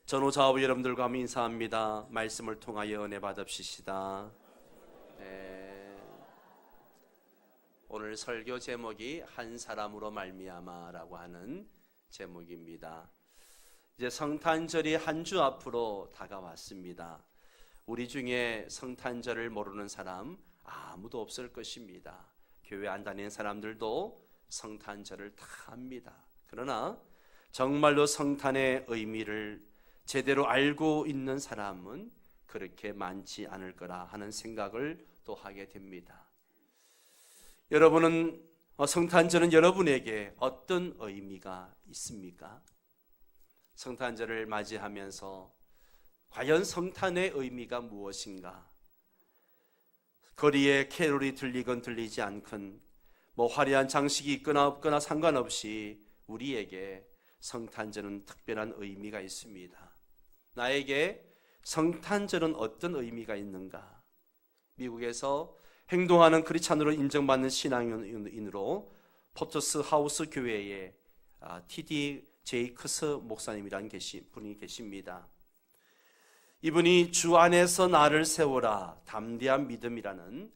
전우좌우 여러분들과 함께 인사합니다. 말씀을 통하여 은혜 받읍시다. 오늘 설교 제목이 한 사람으로 말미암아라고 하는 제목입니다. 이제 성탄절이 한 주 앞으로 다가왔습니다. 우리 중에 성탄절을 모르는 사람 아무도 없을 것입니다. 교회 안 다니는 사람들도 성탄절을 다 합니다. 그러나 정말로 성탄의 의미를 제대로 알고 있는 사람은 그렇게 많지 않을 거라 하는 생각을 또 하게 됩니다. 여러분은 성탄절은 여러분에게 어떤 의미가 있습니까? 성탄절을 맞이하면서 과연 성탄의 의미가 무엇인가? 거리에 캐롤이 들리건 들리지 않건 화려한 장식이 있거나 없거나 상관없이 우리에게 성탄절은 특별한 의미가 있습니다. 나에게 성탄절은 어떤 의미가 있는가? 미국에서 행동하는 크리스찬으로 인정받는 신앙인으로 포터스 하우스 교회에 T.D. 제이크스 목사님이라는 분이 계십니다. 이분이 주 안에서 나를 세워라 담대한 믿음이라는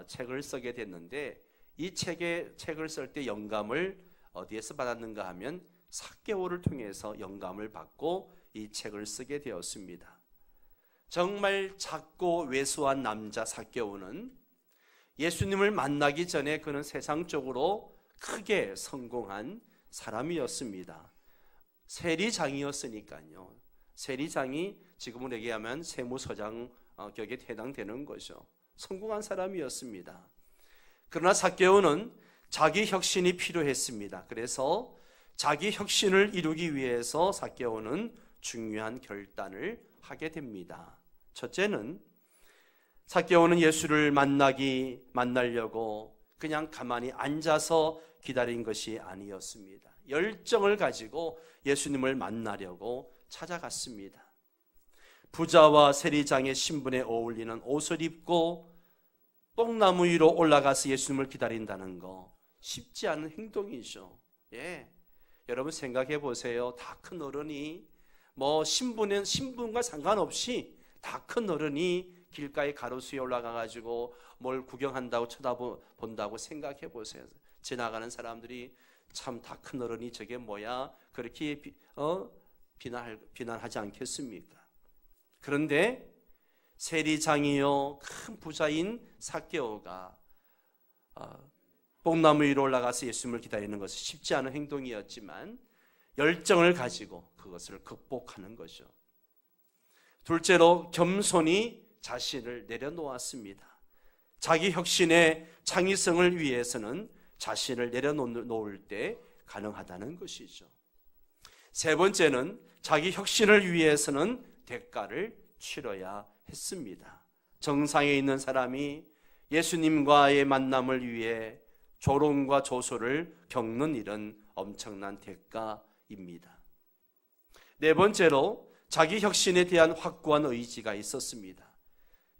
책을 쓰게 됐는데, 이 책을 쓸 때 영감을 어디에서 받았는가 하면 삭개오를 통해서 영감을 받고 이 책을 쓰게 되었습니다. 정말 작고 왜소한 남자 삭개오는 예수님을 만나기 전에 그는 세상적으로 크게 성공한 사람이었습니다. 세리장이었으니까요. 세리장이 지금으로 얘기하면 세무서장 격에 해당되는 거죠. 성공한 사람이었습니다. 그러나 삭개오는 자기 혁신이 필요했습니다. 그래서 자기 혁신을 이루기 위해서 삭개오는 중요한 결단을 하게 됩니다. 첫째는 삭개오는 예수를 만나려고 그냥 가만히 앉아서 기다린 것이 아니었습니다. 열정을 가지고 예수님을 만나려고 찾아갔습니다. 부자와 세리장의 신분에 어울리는 옷을 입고 뽕나무 위로 올라가서 예수님을 기다린다는 거 쉽지 않은 행동이죠. 여러분 생각해 보세요. 다 큰 어른이 신분과 상관없이 다 큰 어른이 길가에 가로수에 올라가가지고 뭘 구경한다고 쳐다본다고 생각해 보세요. 지나가는 사람들이 참 다 큰 어른이 저게 뭐야? 그렇게 비난하지 않겠습니까? 그런데 세리장이요 큰 부자인 삭개오가 뽕나무 위로 올라가서 예수님을 기다리는 것은 쉽지 않은 행동이었지만 열정을 가지고 그것을 극복하는 거죠. 둘째로 겸손히 자신을 내려놓았습니다. 자기 혁신의 창의성을 위해서는 자신을 내려놓을 때 가능하다는 것이죠. 세 번째는 자기 혁신을 위해서는 대가를 치러야 했습니다. 정상에 있는 사람이 예수님과의 만남을 위해 조롱과 조소를 겪는 일은 엄청난 대가입니다. 네 번째로 자기 혁신에 대한 확고한 의지가 있었습니다.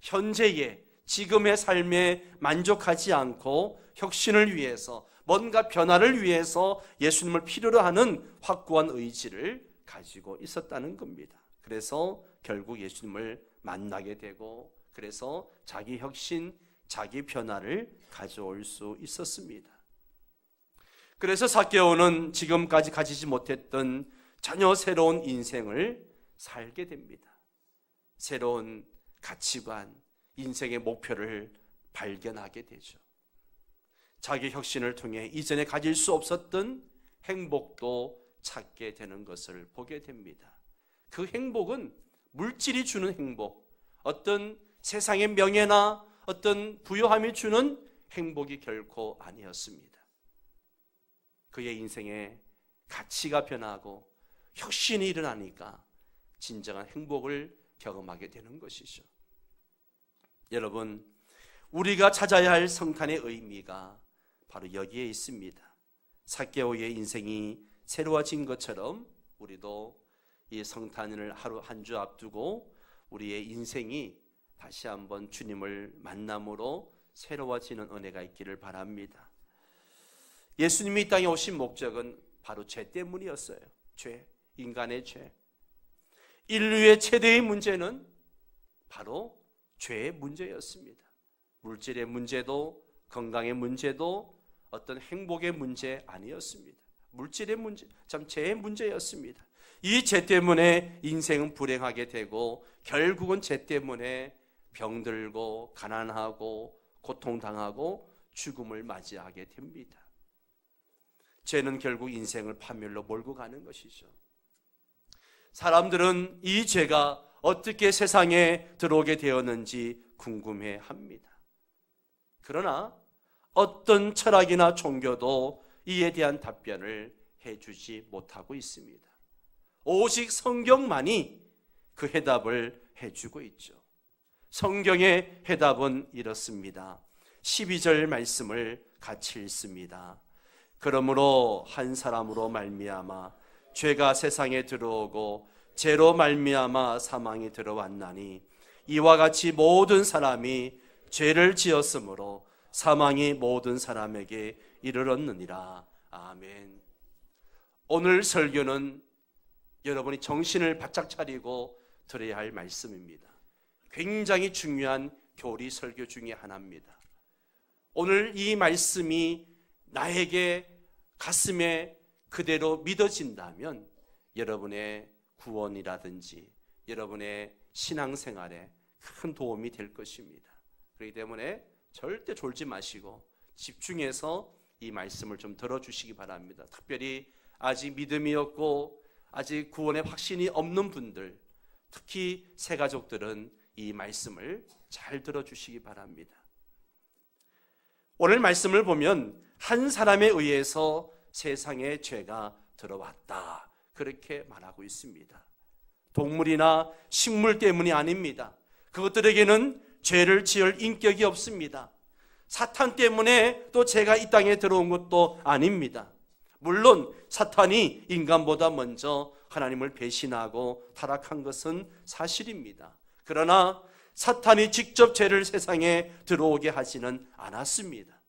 현재의 지금의 삶에 만족하지 않고 혁신을 위해서 뭔가 변화를 위해서 예수님을 필요로 하는 확고한 의지를 가지고 있었다는 겁니다. 그래서 결국 예수님을 만나게 되고 그래서 자기 혁신, 자기 변화를 가져올 수 있었습니다. 그래서 삭개오는 지금까지 가지지 못했던 전혀 새로운 인생을 살게 됩니다. 새로운 가치관, 인생의 목표를 발견하게 되죠. 자기 혁신을 통해 이전에 가질 수 없었던 행복도 찾게 되는 것을 보게 됩니다. 그 행복은 물질이 주는 행복, 어떤 세상의 명예나 어떤 부요함이 주는 행복이 결코 아니었습니다. 그의 인생에 가치가 변하고 혁신이 일어나니까 진정한 행복을 경험하게 되는 것이죠. 여러분, 우리가 찾아야 할 성탄의 의미가 바로 여기에 있습니다. 삭개오의 인생이 새로워진 것처럼 우리도 이 성탄을 하루 한 주 앞두고 우리의 인생이 다시 한번 주님을 만남으로 새로워지는 은혜가 있기를 바랍니다. 예수님이 이 땅에 오신 목적은 바로 죄 때문이었어요. 죄, 인간의 죄. 인류의 최대의 문제는 바로 죄의 문제였습니다. 물질의 문제도 건강의 문제도 어떤 행복의 문제 아니었습니다. 물질의 문제, 참 죄의 문제였습니다. 이 죄 때문에 인생은 불행하게 되고 결국은 죄 때문에 병들고 가난하고 고통당하고 죽음을 맞이하게 됩니다. 죄는 결국 인생을 파멸로 몰고 가는 것이죠. 사람들은 이 죄가 어떻게 세상에 들어오게 되었는지 궁금해합니다. 그러나 어떤 철학이나 종교도 이에 대한 답변을 해주지 못하고 있습니다. 오직 성경만이 그 해답을 해주고 있죠. 성경의 해답은 이렇습니다. 12절 말씀을 같이 읽습니다. 그러므로 한 사람으로 말미암아 죄가 세상에 들어오고 죄로 말미암아 사망이 들어왔나니 이와 같이 모든 사람이 죄를 지었으므로 사망이 모든 사람에게 이르렀느니라. 아멘. 오늘 설교는 여러분이 정신을 바짝 차리고 들어야 할 말씀입니다. 굉장히 중요한 교리 설교 중에 하나입니다. 오늘 이 말씀이 나에게 가슴에 그대로 믿어진다면 여러분의 구원이라든지 여러분의 신앙생활에 큰 도움이 될 것입니다. 그렇기 때문에 절대 졸지 마시고 집중해서 이 말씀을 좀 들어주시기 바랍니다. 특별히 아직 믿음이 없고 아직 구원의 확신이 없는 분들, 특히 새가족들은 이 말씀을 잘 들어주시기 바랍니다. 오늘 말씀을 보면 한 사람에 의해서 세상에 죄가 들어왔다, 그렇게 말하고 있습니다. 동물이나 식물 때문이 아닙니다. 그것들에게는 죄를 지을 인격이 없습니다. 사탄 때문에 또 죄가 이 땅에 들어온 것도 아닙니다. 물론 사탄이 인간보다 먼저 하나님을 배신하고 타락한 것은 사실입니다. 그러나 사탄이 직접 죄를 세상에 들어오게 하지는 않았습니다.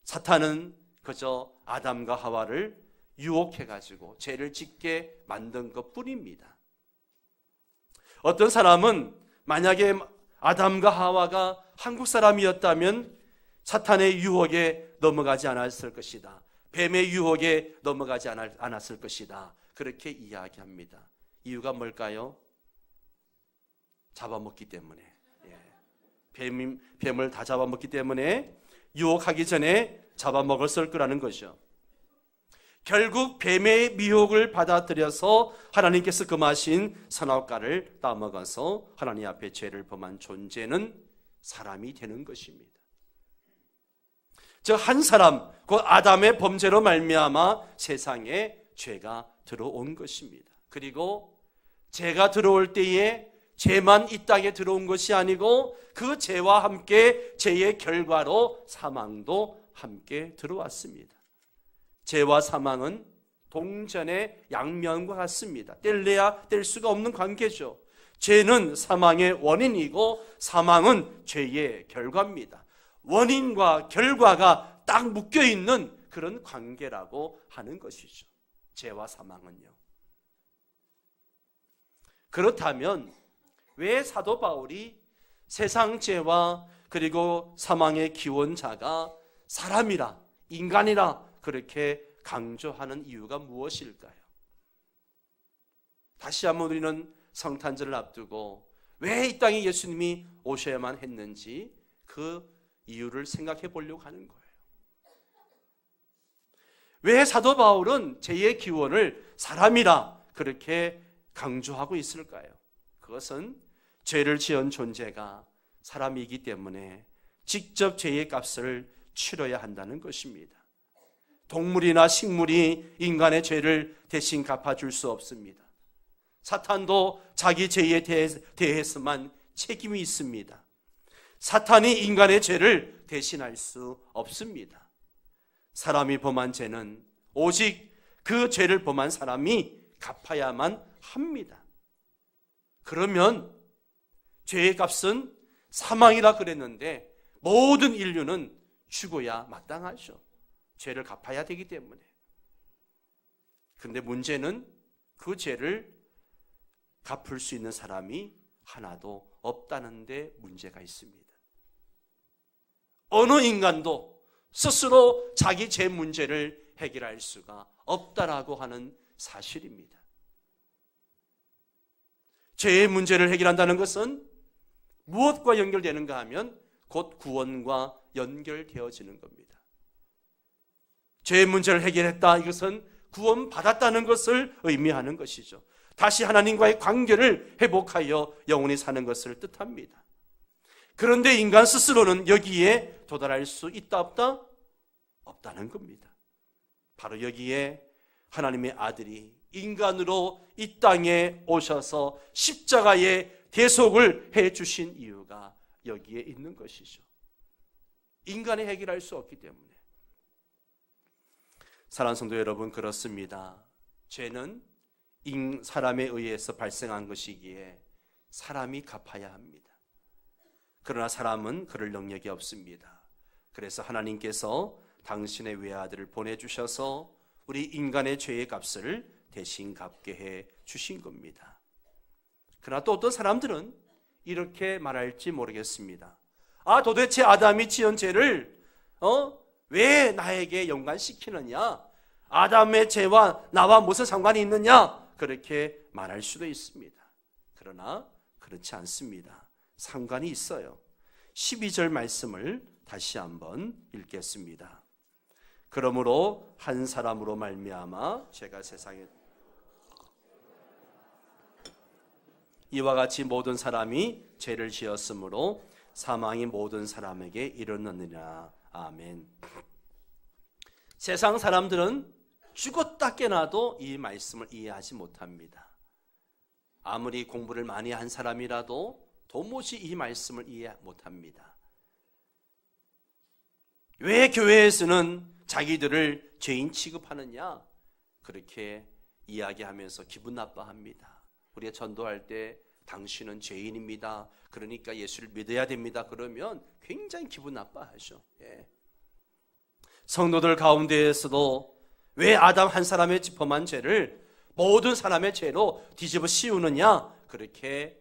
사탄은 그저 아담과 하와를 유혹해가지고 죄를 짓게 만든 것뿐입니다. 어떤 사람은 만약에 아담과 하와가 한국 사람이었다면 사탄의 유혹에 넘어가지 않았을 것이다. 뱀의 유혹에 넘어가지 않았을 것이다. 그렇게 이야기합니다. 이유가 뭘까요? 잡아먹기 때문에. 뱀을 다 잡아먹기 때문에 유혹하기 전에 잡아먹었을 거라는 거죠. 결국 뱀의 미혹을 받아들여서 하나님께서 금하신 선악과를 따먹어서 하나님 앞에 죄를 범한 존재는 사람이 되는 것입니다. 즉 한 사람, 그 아담의 범죄로 말미암아 세상에 죄가 들어온 것입니다. 그리고 죄가 들어올 때에 죄만 이 땅에 들어온 것이 아니고 그 죄와 함께 죄의 결과로 사망도 함께 들어왔습니다. 죄와 사망은 동전의 양면과 같습니다. 뗄래야 뗄 수가 없는 관계죠. 죄는 사망의 원인이고 사망은 죄의 결과입니다. 원인과 결과가 딱 묶여있는 그런 관계라고 하는 것이죠. 죄와 사망은요. 그렇다면 왜 사도 바울이 세상 죄와 그리고 사망의 기원자가 사람이라, 인간이라 그렇게 강조하는 이유가 무엇일까요? 다시 한번 우리는 성탄절을 앞두고 왜 이 땅에 예수님이 오셔야만 했는지 그 이유를 생각해 보려고 하는 거예요. 왜 사도 바울은 죄의 기원을 사람이라 그렇게 강조하고 있을까요? 그것은 죄를 지은 존재가 사람이기 때문에 직접 죄의 값을 치러야 한다는 것입니다. 동물이나 식물이 인간의 죄를 대신 갚아줄 수 없습니다. 사탄도 자기 죄에 대해서만 책임이 있습니다. 사탄이 인간의 죄를 대신할 수 없습니다. 사람이 범한 죄는 오직 그 죄를 범한 사람이 갚아야만 합니다. 그러면 죄의 값은 사망이라 그랬는데 모든 인류는 죽어야 마땅하죠. 죄를 갚아야 되기 때문에. 그런데 문제는 그 죄를 갚을 수 있는 사람이 하나도 없다는 데 문제가 있습니다. 어느 인간도 스스로 자기 죄 문제를 해결할 수가 없다라고 하는 사실입니다. 죄의 문제를 해결한다는 것은 무엇과 연결되는가 하면 곧 구원과 연결되어지는 겁니다. 죄의 문제를 해결했다, 이것은 구원받았다는 것을 의미하는 것이죠. 다시 하나님과의 관계를 회복하여 영원히 사는 것을 뜻합니다. 그런데 인간 스스로는 여기에 도달할 수 있다 없다? 없다는 겁니다. 바로 여기에 하나님의 아들이 인간으로 이 땅에 오셔서 십자가의 대속을 해주신 이유가 여기에 있는 것이죠. 인간이 해결할 수 없기 때문에. 사랑하는 성도 여러분, 그렇습니다. 죄는 사람에 의해서 발생한 것이기에 사람이 갚아야 합니다. 그러나 사람은 그럴 능력이 없습니다. 그래서 하나님께서 당신의 외아들을 보내주셔서 우리 인간의 죄의 값을 대신 갚게 해 주신 겁니다. 그러나 또 어떤 사람들은 이렇게 말할지 모르겠습니다. 도대체 아담이 지은 죄를 왜 나에게 연관시키느냐? 아담의 죄와 나와 무슨 상관이 있느냐? 그렇게 말할 수도 있습니다. 그러나 그렇지 않습니다. 상관이 있어요. 12절 말씀을 다시 한번 읽겠습니다. 그러므로 한 사람으로 말미암아 죄가 세상에 이와 같이 모든 사람이 죄를 지었으므로 사망이 모든 사람에게 이르느니라. 아멘. 세상 사람들은 죽었다 깨나도 이 말씀을 이해하지 못합니다. 아무리 공부를 많이 한 사람이라도 도무지 이 말씀을 이해 못합니다. 왜 교회에서는 자기들을 죄인 취급하느냐? 그렇게 이야기하면서 기분 나빠합니다. 우리가 전도할 때 당신은 죄인입니다. 그러니까 예수를 믿어야 됩니다. 그러면 굉장히 기분 나빠하죠. 성도들 가운데에서도 왜 아담 한 사람의 범한 죄를 모든 사람의 죄로 뒤집어 씌우느냐? 그렇게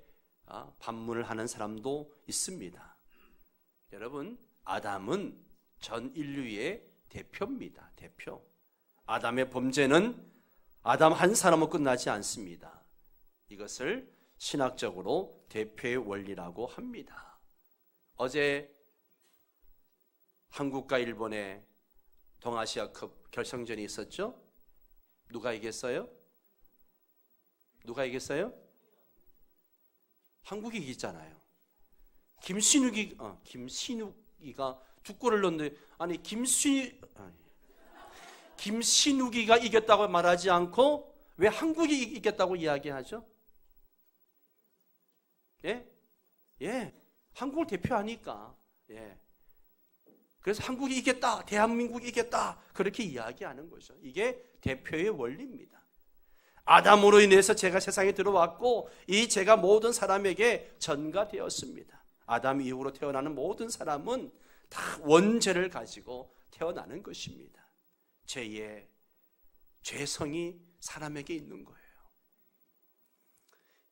반문을 하는 사람도 있습니다. 여러분, 아담은 전 인류의 대표입니다. 대표. 아담의 범죄는 아담 한 사람으로 끝나지 않습니다. 이것을 신학적으로 대표의 원리라고 합니다. 어제 한국과 일본의 동아시아컵 결승전이 있었죠? 누가 이겼어요? 누가 이겼어요? 한국이 이겼잖아요. 김신욱이가 두 골을 넣었는데, 김신욱이가 이겼다고 말하지 않고 왜 한국이 이겼다고 이야기하죠? 한국을 대표하니까. 그래서 한국이 이겼다, 대한민국이 이겼다, 그렇게 이야기하는 거죠. 이게 대표의 원리입니다. 아담으로 인해서 죄가 세상에 들어왔고 이 죄가 모든 사람에게 전가되었습니다. 아담 이후로 태어나는 모든 사람은 다 원죄를 가지고 태어나는 것입니다. 죄의 죄성이 사람에게 있는 거예요.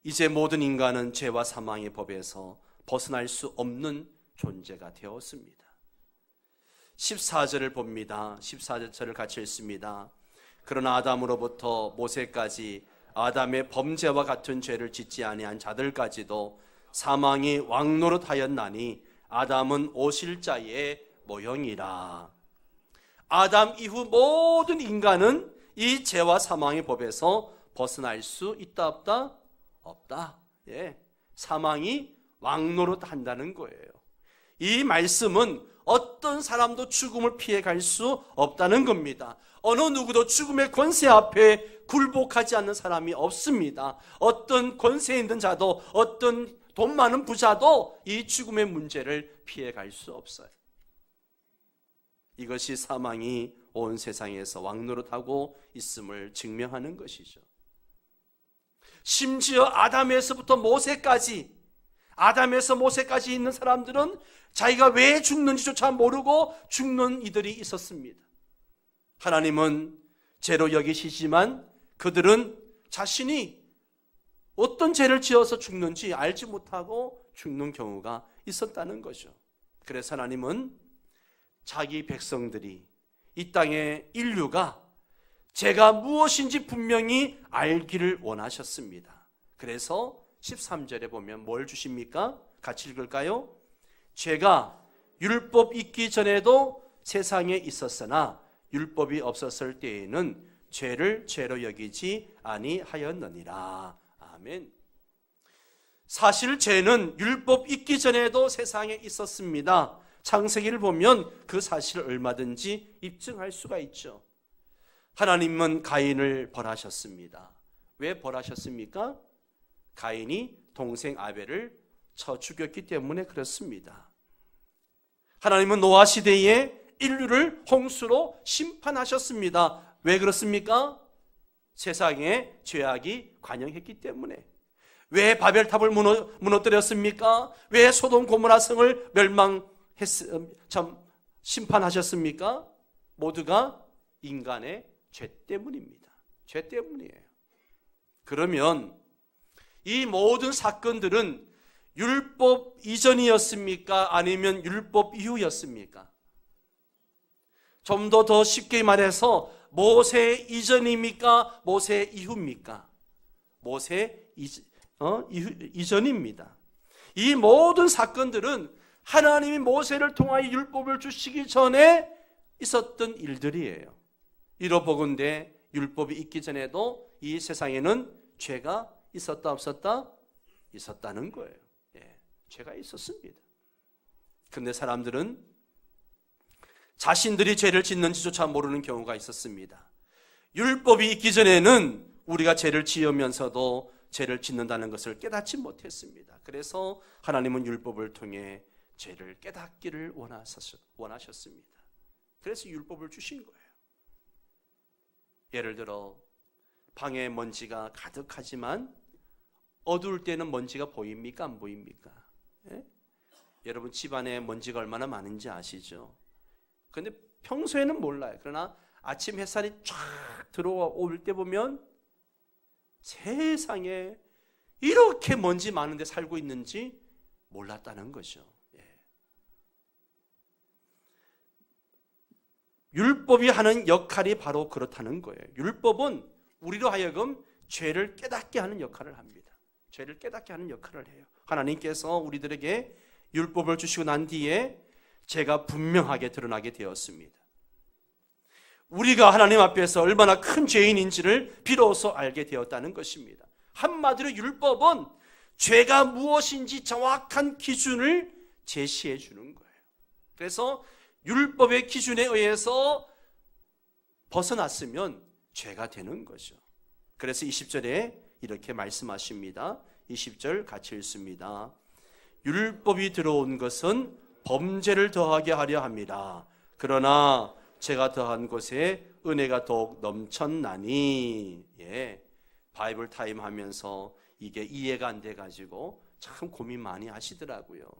이제 모든 인간은 죄와 사망의 법에서 벗어날 수 없는 존재가 되었습니다. 14절을 봅니다. 14절을 같이 읽습니다. 그러나 아담으로부터 모세까지 아담의 범죄와 같은 죄를 짓지 아니한 자들까지도 사망이 왕노릇하였나니 아담은 오실 자의 모형이라. 아담 이후 모든 인간은 이 죄와 사망의 법에서 벗어날 수 있다 없다? 없다. 사망이 왕노릇한다는 거예요. 이 말씀은 어떤 사람도 죽음을 피해갈 수 없다는 겁니다. 어느 누구도 죽음의 권세 앞에 굴복하지 않는 사람이 없습니다. 어떤 권세 있는 자도 어떤 돈 많은 부자도 이 죽음의 문제를 피해갈 수 없어요. 이것이 사망이 온 세상에서 왕노릇하고 있음을 증명하는 것이죠. 심지어 아담에서부터 모세까지, 아담에서 모세까지 있는 사람들은 자기가 왜 죽는지조차 모르고 죽는 이들이 있었습니다. 하나님은 죄로 여기시지만 그들은 자신이 어떤 죄를 지어서 죽는지 알지 못하고 죽는 경우가 있었다는 거죠. 그래서 하나님은 자기 백성들이, 이 땅의 인류가 죄가 무엇인지 분명히 알기를 원하셨습니다. 그래서 13절에 보면 뭘 주십니까? 같이 읽을까요? 죄가 율법 있기 전에도 세상에 있었으나 율법이 없었을 때에는 죄를 죄로 여기지 아니하였느니라. 아멘. 사실 죄는 율법 있기 전에도 세상에 있었습니다. 창세기를 보면 그 사실을 얼마든지 입증할 수가 있죠. 하나님은 가인을 벌하셨습니다. 왜 벌하셨습니까? 가인이 동생 아벨을 쳐 죽였기 때문에 그렇습니다. 하나님은 노아 시대에 인류를 홍수로 심판하셨습니다. 왜 그렇습니까? 세상에 죄악이 관영했기 때문에. 왜 바벨탑을 무너뜨렸습니까? 왜 소돔 고모라 성을 심판하셨습니까? 모두가 인간의 죄 때문입니다. 죄 때문이에요. 그러면 이 모든 사건들은 율법 이전이었습니까? 아니면 율법 이후였습니까? 좀 더 쉽게 말해서 모세 이전입니까? 모세 이후입니까? 모세 이전입니다. 이 모든 사건들은 하나님이 모세를 통하여 율법을 주시기 전에 있었던 일들이에요. 이로보건대 율법이 있기 전에도 이 세상에는 죄가 있었다 없었다? 있었다는 거예요. 죄가 있었습니다. 그런데 사람들은 자신들이 죄를 짓는지조차 모르는 경우가 있었습니다. 율법이 있기 전에는 우리가 죄를 지으면서도 죄를 짓는다는 것을 깨닫지 못했습니다. 그래서 하나님은 율법을 통해 죄를 깨닫기를 원하셨습니다. 그래서 율법을 주신 거예요. 예를 들어 방에 먼지가 가득하지만 어두울 때는 먼지가 보입니까? 안 보입니까? 예? 여러분 집안에 먼지가 얼마나 많은지 아시죠? 그런데 평소에는 몰라요. 그러나 아침 햇살이 쫙 들어올 때 보면 세상에 이렇게 먼지 많은데 살고 있는지 몰랐다는 거죠. 율법이 하는 역할이 바로 그렇다는 거예요. 율법은 우리로 하여금 죄를 깨닫게 하는 역할을 합니다. 죄를 깨닫게 하는 역할을 해요. 하나님께서 우리들에게 율법을 주시고 난 뒤에 죄가 분명하게 드러나게 되었습니다. 우리가 하나님 앞에서 얼마나 큰 죄인인지를 비로소 알게 되었다는 것입니다. 한마디로 율법은 죄가 무엇인지 정확한 기준을 제시해 주는 거예요. 그래서 율법의 기준에 의해서 벗어났으면 죄가 되는 거죠. 그래서 20절에 이렇게 말씀하십니다. 20절 같이 읽습니다. 율법이 들어온 것은 범죄를 더하게 하려 함이라. 그러나 제가 더한 곳에 은혜가 더욱 넘쳤나니. 바이블 타임 하면서 이게 이해가 안 돼가지고 참 고민 많이 하시더라고요.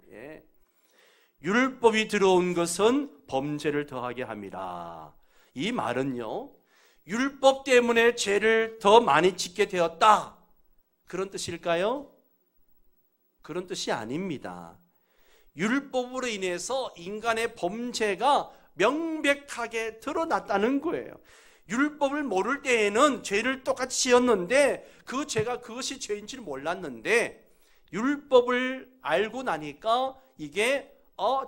율법이 들어온 것은 범죄를 더하게 함이라. 이 말은요, 율법 때문에 죄를 더 많이 짓게 되었다, 그런 뜻일까요? 그런 뜻이 아닙니다. 율법으로 인해서 인간의 범죄가 명백하게 드러났다는 거예요. 율법을 모를 때에는 죄를 똑같이 지었는데 그 죄가 그것이 죄인지를 몰랐는데 율법을 알고 나니까 이게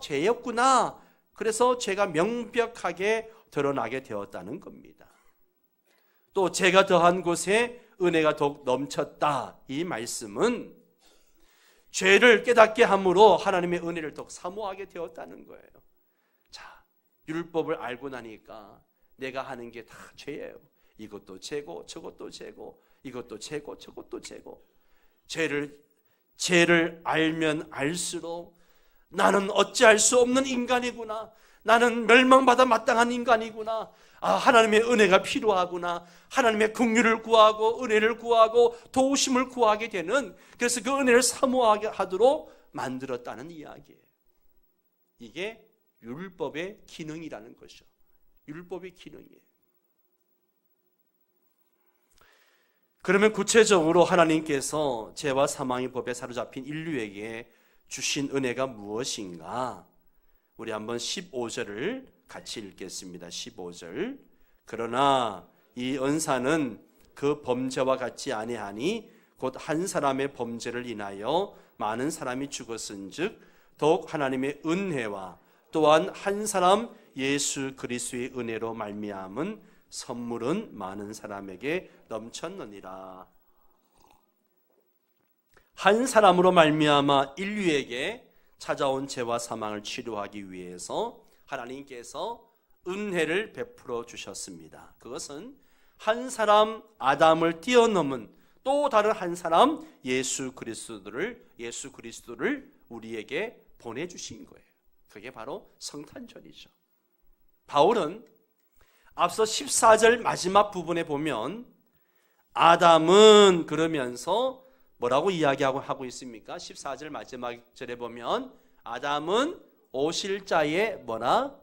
죄였구나. 그래서 죄가 명백하게 드러나게 되었다는 겁니다. 또 죄가 더한 곳에 은혜가 더욱 넘쳤다. 이 말씀은 죄를 깨닫게 함으로 하나님의 은혜를 더욱 사모하게 되었다는 거예요. 자, 율법을 알고 나니까 내가 하는 게 다 죄예요. 이것도 죄고 저것도 죄고 이것도 죄고 저것도 죄고. 죄를 알면 알수록 나는 어찌할 수 없는 인간이구나. 나는 멸망받아 마땅한 인간이구나. 하나님의 은혜가 필요하구나. 하나님의 긍휼을 구하고 은혜를 구하고 도우심을 구하게 되는, 그래서 그 은혜를 사모하게 하도록 만들었다는 이야기예요. 이게 율법의 기능이라는 것이죠. 율법의 기능이에요. 그러면 구체적으로 하나님께서 죄와 사망의 법에 사로잡힌 인류에게 주신 은혜가 무엇인가? 우리 한번 15절을 같이 읽겠습니다. 15절. 그러나 이 은사는 그 범죄와 같지 아니하니 곧 한 사람의 범죄를 인하여 많은 사람이 죽었은즉 더욱 하나님의 은혜와 또한 한 사람 예수 그리스도의 은혜로 말미암은 선물은 많은 사람에게 넘쳤느니라. 한 사람으로 말미암아 인류에게 찾아온 죄와 사망을 치료하기 위해서 하나님께서 은혜를 베풀어 주셨습니다. 그것은 한 사람 아담을 뛰어넘은 또 다른 한 사람 예수 그리스도를 우리에게 보내주신 거예요. 그게 바로 성탄절이죠. 바울은 앞서 14절 마지막 부분에 보면 아담은 그러면서 뭐라고 이야기하고 있습니까? 14절 마지막 절에 보면 아담은 오실 자의 뭐라?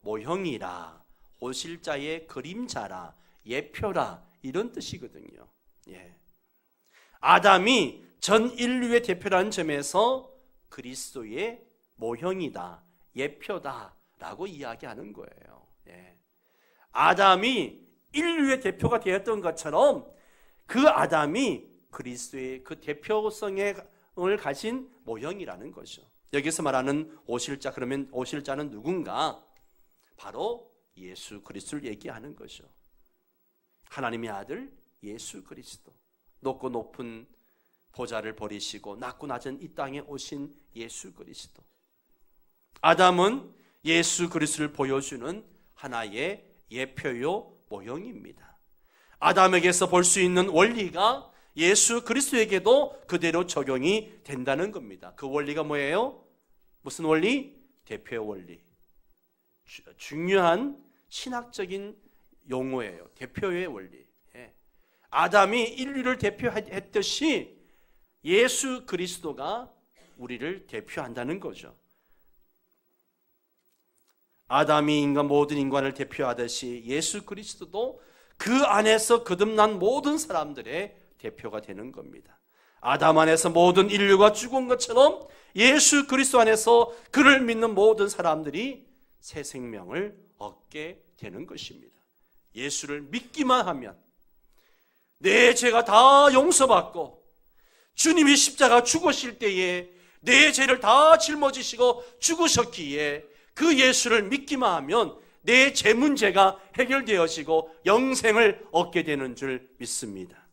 모형이라, 오실 자의 그림자라, 예표라, 이런 뜻이거든요. 예. 아담이 전 인류의 대표라는 점에서 그리스도의 모형이다, 예표다 라고 이야기하는 거예요. 예. 아담이 인류의 대표가 되었던 것처럼 그 아담이 그리스도의 그 대표성을 가진 모형이라는 거죠. 여기서 말하는 오실 자, 그러면 오실 자는 누군가? 바로 예수 그리스도를 얘기하는 거죠. 하나님의 아들 예수 그리스도, 높고 높은 보좌를 버리시고 낮고 낮은 이 땅에 오신 예수 그리스도. 아담은 예수 그리스도를 보여주는 하나의 예표요 모형입니다. 아담에게서 볼 수 있는 원리가 예수 그리스도에게도 그대로 적용이 된다는 겁니다. 그 원리가 뭐예요? 무슨 원리? 대표의 원리. 중요한 신학적인 용어예요. 대표의 원리. 아담이 인류를 대표했듯이 예수 그리스도가 우리를 대표한다는 거죠. 아담이 모든 인간을 대표하듯이 예수 그리스도도 그 안에서 거듭난 모든 사람들의 대표가 되는 겁니다. 아담 안에서 모든 인류가 죽은 것처럼 예수 그리스도 안에서 그를 믿는 모든 사람들이 새 생명을 얻게 되는 것입니다. 예수를 믿기만 하면 내 죄가 다 용서받고 주님이 십자가 죽으실 때에 내 죄를 다 짊어지시고 죽으셨기에 그 예수를 믿기만 하면 내 죄 문제가 해결되어지고 영생을 얻게 되는 줄 믿습니다.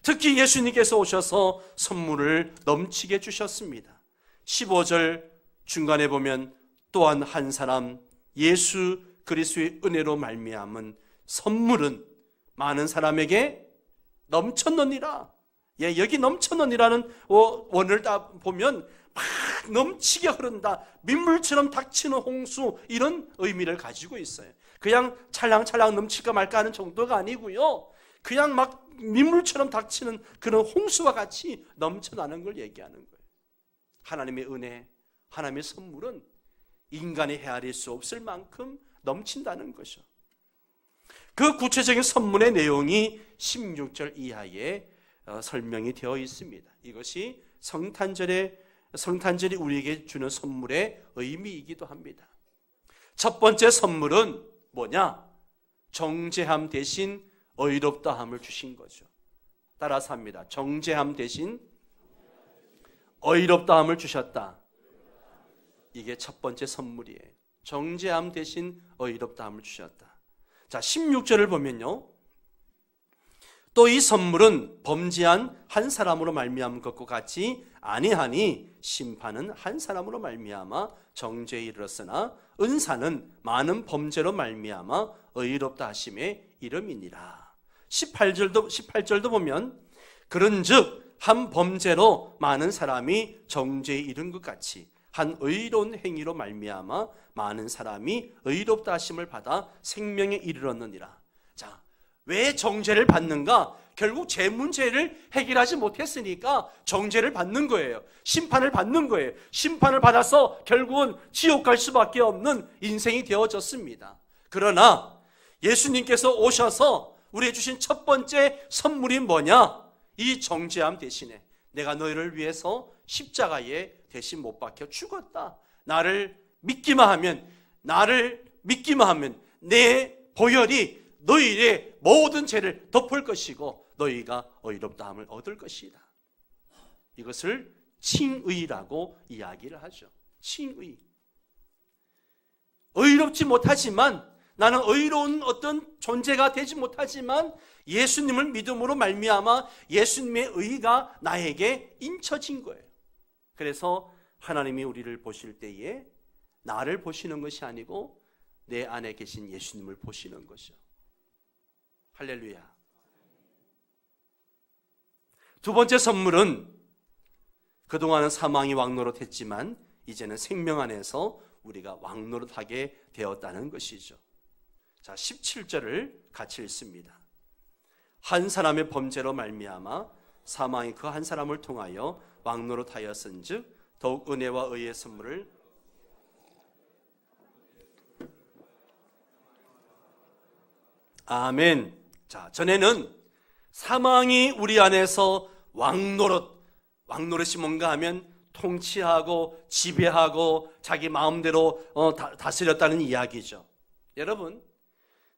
특히 예수님께서 오셔서 선물을 넘치게 주셨습니다. 15절 중간에 보면 또한 한 사람 예수 그리스도의 은혜로 말미암은 선물은 많은 사람에게 넘쳤느니라. 예, 여기 넘쳤느니라는 원을 다 보면 막 넘치게 흐른다, 민물처럼 닥치는 홍수, 이런 의미를 가지고 있어요. 그냥 찰랑찰랑 넘칠까 말까 하는 정도가 아니고요, 그냥 막 민물처럼 닥치는 그런 홍수와 같이 넘쳐나는 걸 얘기하는 거예요. 하나님의 은혜, 하나님의 선물은 인간이 헤아릴 수 없을 만큼 넘친다는 것이죠. 그 구체적인 선물의 내용이 16절 이하에 설명이 되어 있습니다. 이것이 성탄절이 우리에게 주는 선물의 의미이기도 합니다. 첫 번째 선물은 뭐냐? 정죄함 대신 의롭다함을 주신 거죠. 따라서 합니다. 정죄함 대신 의롭다함을 주셨다. 이게 첫 번째 선물이에요. 정죄함 대신 의롭다함을 주셨다. 자, 16절을 보면요, 또 이 선물은 범죄한 한 사람으로 말미암은 것과 같이 아니하니 심판은 한 사람으로 말미암아 정죄에 이르렀으나 은사는 많은 범죄로 말미암아 의롭다 하심의 이름이니라. 18절도 보면 그런즉 한 범죄로 많은 사람이 정죄에 이른 것 같이 한 의로운 행위로 말미암아 많은 사람이 의롭다 하심을 받아 생명에 이르렀느니라. 자, 왜 정죄를 받는가? 결국 죄 문제를 해결하지 못했으니까 정죄를 받는 거예요. 심판을 받는 거예요. 심판을 받아서 결국은 지옥 갈 수밖에 없는 인생이 되어졌습니다. 그러나 예수님께서 오셔서 우리에게 주신 첫 번째 선물이 뭐냐? 이 정죄함 대신에 내가 너희를 위해서 십자가에 대신 못 박혀 죽었다. 나를 믿기만 하면 내 보혈이 너희의 모든 죄를 덮을 것이고 너희가 의롭다함을 얻을 것이다. 이것을 칭의라고 이야기를 하죠. 칭의. 의롭지 못하지만, 나는 의로운 어떤 존재가 되지 못하지만 예수님을 믿음으로 말미암아 예수님의 의가 나에게 인쳐진 거예요. 그래서 하나님이 우리를 보실 때에 나를 보시는 것이 아니고 내 안에 계신 예수님을 보시는 것이죠. 할렐루야. 두 번째 선물은 그동안은 사망이 왕노릇했지만 이제는 생명 안에서 우리가 왕노릇하게 되었다는 것이죠. 자, 17절을 같이 읽습니다. 한 사람의 범죄로 말미암아 사망이 그 한 사람을 통하여 왕노릇하였은즉 더욱 은혜와 의의 선물을 아멘. 자, 전에는 사망이 우리 안에서 왕노릇이 뭔가 하면 통치하고 지배하고 자기 마음대로 다스렸다는 이야기죠. 여러분,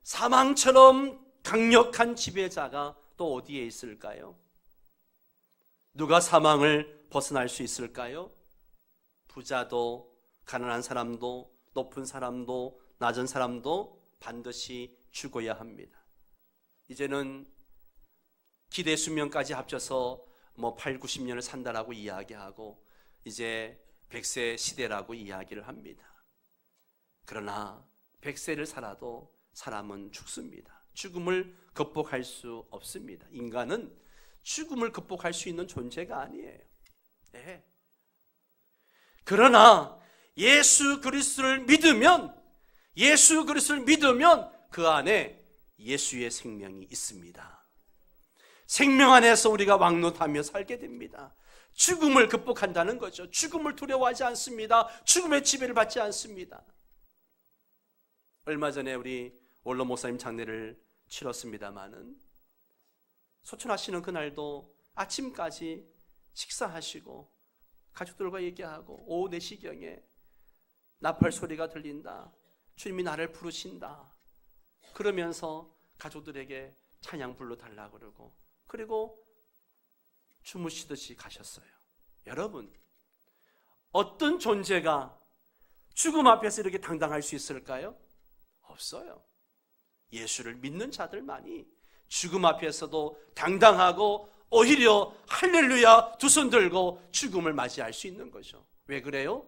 사망처럼 강력한 지배자가 또 어디에 있을까요? 누가 사망을 벗어날 수 있을까요? 부자도, 가난한 사람도, 높은 사람도, 낮은 사람도 반드시 죽어야 합니다. 이제는 기대 수명까지 합쳐서 8, 90년을 산다라고 이야기하고 이제 100세 시대라고 이야기를 합니다. 그러나 100세를 살아도 사람은 죽습니다. 죽음을 극복할 수 없습니다. 인간은 죽음을 극복할 수 있는 존재가 아니에요. 네. 그러나 예수 그리스도를 믿으면 그 안에 예수의 생명이 있습니다. 생명 안에서 우리가 왕노릇하며 살게 됩니다. 죽음을 극복한다는 거죠. 죽음을 두려워하지 않습니다. 죽음의 지배를 받지 않습니다. 얼마 전에 우리 원로 목사님 장례를 치렀습니다마는 소천하시는 그날도 아침까지 식사하시고 가족들과 얘기하고 오후 4시경에 나팔 소리가 들린다. 주님이 나를 부르신다. 그러면서 가족들에게 찬양 불러달라고 그러고 그리고 주무시듯이 가셨어요. 여러분, 어떤 존재가 죽음 앞에서 이렇게 당당할 수 있을까요? 없어요. 예수를 믿는 자들만이 죽음 앞에서도 당당하고 오히려 할렐루야 두 손 들고 죽음을 맞이할 수 있는 거죠. 왜 그래요?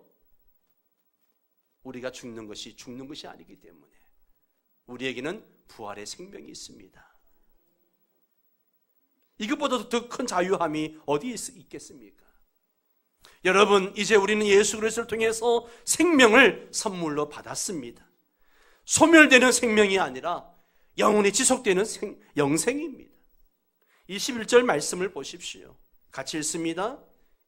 우리가 죽는 것이 아니기 때문에 우리에게는 부활의 생명이 있습니다. 이것보다 더 큰 자유함이 어디 있겠습니까? 여러분, 이제 우리는 예수 그리스도를 통해서 생명을 선물로 받았습니다. 소멸되는 생명이 아니라 영원히 지속되는 영생입니다. 21절 말씀을 보십시오. 같이 읽습니다.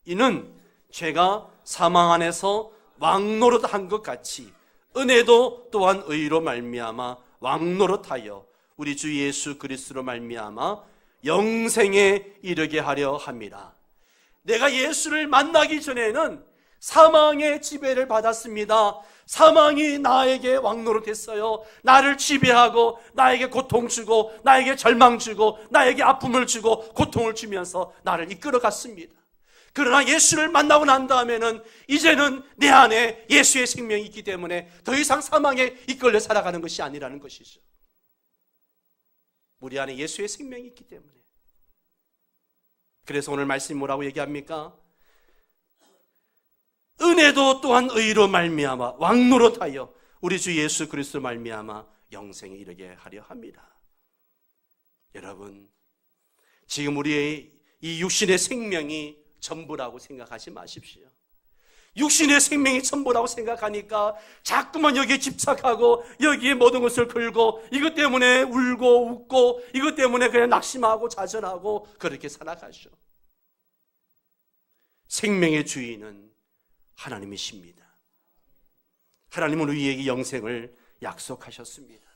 이는 죄가 사망 안에서 왕노릇한 것 같이 은혜도 또한 의로 말미암아 왕노릇하여 우리 주 예수 그리스도로 말미암아 영생에 이르게 하려 함이라. 내가 예수를 만나기 전에는 사망의 지배를 받았습니다. 사망이 나에게 왕노릇했어요. 나를 지배하고 나에게 고통 주고 나에게 절망 주고 나에게 아픔을 주고 고통을 주면서 나를 이끌어갔습니다. 그러나 예수를 만나고 난 다음에는 이제는 내 안에 예수의 생명이 있기 때문에 더 이상 사망에 이끌려 살아가는 것이 아니라는 것이죠. 우리 안에 예수의 생명이 있기 때문에. 그래서 오늘 말씀이 뭐라고 얘기합니까? 은혜도 또한 의로 말미암아 왕노릇하여 우리 주 예수 그리스도 말미암아 영생에 이르게 하려 합니다. 여러분, 지금 우리의 이 육신의 생명이 전부라고 생각하지 마십시오. 육신의 생명이 전부라고 생각하니까 자꾸만 여기에 집착하고 여기에 모든 것을 걸고 이것 때문에 울고 웃고 이것 때문에 그냥 낙심하고 좌절하고 그렇게 살아가죠. 생명의 주인은 하나님이십니다. 하나님은 우리에게 영생을 약속하셨습니다.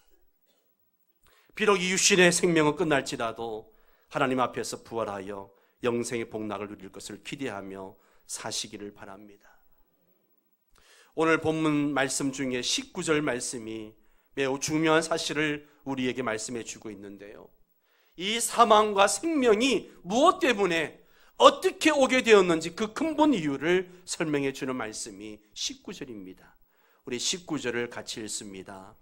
비록 이 육신의 생명은 끝날지라도 하나님 앞에서 부활하여 영생의 복락을 누릴 것을 기대하며 사시기를 바랍니다. 오늘 본문 말씀 중에 19절 말씀이 매우 중요한 사실을 우리에게 말씀해 주고 있는데요. 이 사망과 생명이 무엇 때문에 어떻게 오게 되었는지 그 근본 이유를 설명해 주는 말씀이 19절입니다. 우리 19절을 같이 읽습니다.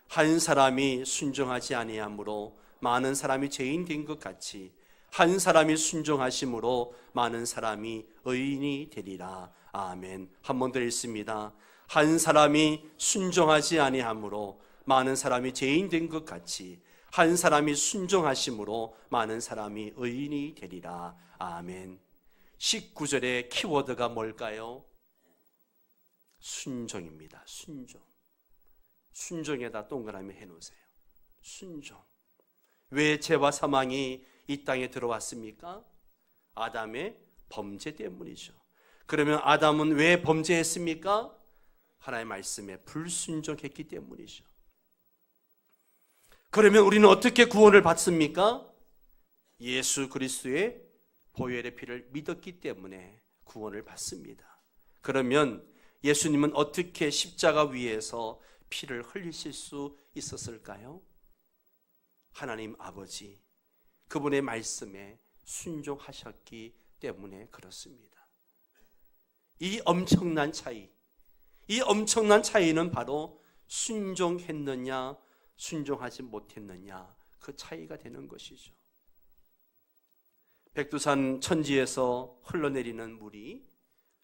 한 사람이 순종하지 아니하므로 많은 사람이 죄인 된 것 같이 한 사람이 순종하심으로 많은 사람이 의인이 되리라. 아멘. 한 번 더 읽습니다. 한 사람이 순종하지 아니하므로 많은 사람이 죄인 된 것 같이 한 사람이 순종하심으로 많은 사람이 의인이 되리라. 아멘. 19절의 키워드가 뭘까요? 순종입니다. 순종. 순종에다 동그라미 해놓으세요. 순종. 왜 죄와 사망이 이 땅에 들어왔습니까? 아담의 범죄 때문이죠. 그러면 아담은 왜 범죄했습니까? 하나님의 말씀에 불순종했기 때문이죠. 그러면 우리는 어떻게 구원을 받습니까? 예수 그리스도의 보혈의 피를 믿었기 때문에 구원을 받습니다. 그러면 예수님은 어떻게 십자가 위에서 피를 흘리실 수 있었을까요? 하나님 아버지, 그분의 말씀에 순종하셨기 때문에 그렇습니다. 이 엄청난 차이는 바로 순종했느냐 순종하지 못했느냐 그 차이가 되는 것이죠. 백두산 천지에서 흘러내리는 물이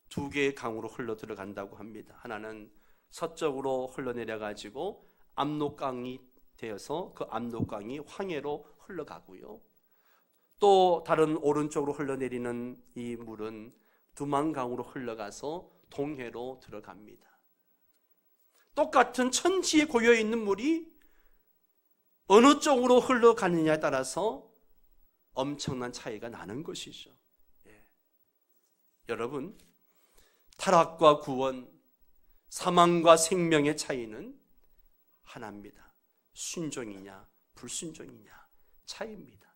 두 개의 강으로 흘러 들어간다고 합니다. 하나는 서쪽으로 흘러내려가지고 압록강이 되어서 그 압록강이 황해로 흘러가고요. 또 다른 오른쪽으로 흘러내리는 이 물은 두만강으로 흘러가서 동해로 들어갑니다. 똑같은 천지에 고여있는 물이 어느 쪽으로 흘러가느냐에 따라서 엄청난 차이가 나는 것이죠. 여러분, 타락과 구원, 사망과 생명의 차이는 하나입니다. 순종이냐 불순종이냐 차이입니다.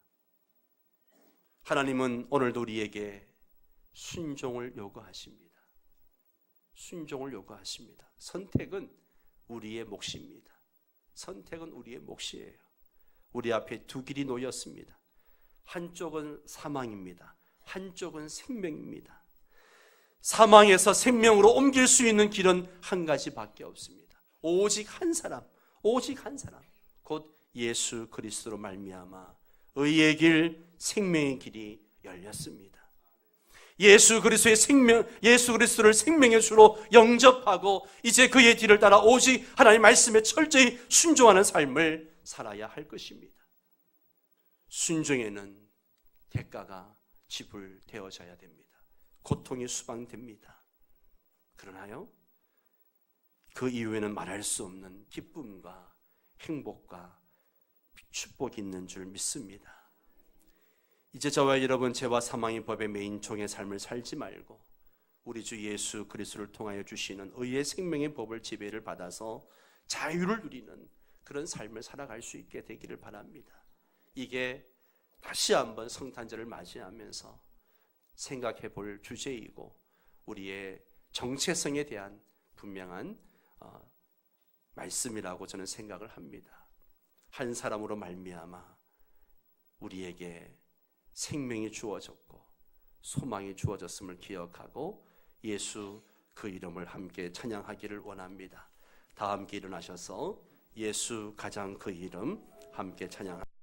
하나님은 오늘도 우리에게 순종을 요구하십니다. 순종을 요구하십니다. 선택은 우리의 몫입니다. 선택은 우리의 몫이에요. 우리 앞에 두 길이 놓였습니다. 한쪽은 사망입니다. 한쪽은 생명입니다. 사망에서 생명으로 옮길 수 있는 길은 한 가지밖에 없습니다. 오직 한 사람, 곧 예수 그리스도로 말미암아 의의 길, 생명의 길이 열렸습니다. 예수 그리스도의 생명, 예수 그리스도를 생명의 주로 영접하고 이제 그의 뒤를 따라 오직 하나님의 말씀에 철저히 순종하는 삶을 살아야 할 것입니다. 순종에는 대가가 지불되어져야 됩니다. 고통이 수반됩니다. 그러나요, 그 이후에는 말할 수 없는 기쁨과 행복과 축복이 있는 줄 믿습니다. 이제 저와 여러분, 죄와 사망의 법에 매인 종의 삶을 살지 말고 우리 주 예수 그리스도를 통하여 주시는 의의 생명의 법을 지배를 받아서 자유를 누리는 그런 삶을 살아갈 수 있게 되기를 바랍니다. 이게 다시 한번 성탄절을 맞이하면서 생각해 볼 주제이고 우리의 정체성에 대한 분명한 말씀이라고 저는 생각을 합니다. 한 사람으로 말미암아 우리에게 생명이 주어졌고 소망이 주어졌음을 기억하고 예수 그 이름을 함께 찬양하기를 원합니다. 다 함께 일어나셔서 예수 가장 그 이름 함께 찬양합니다.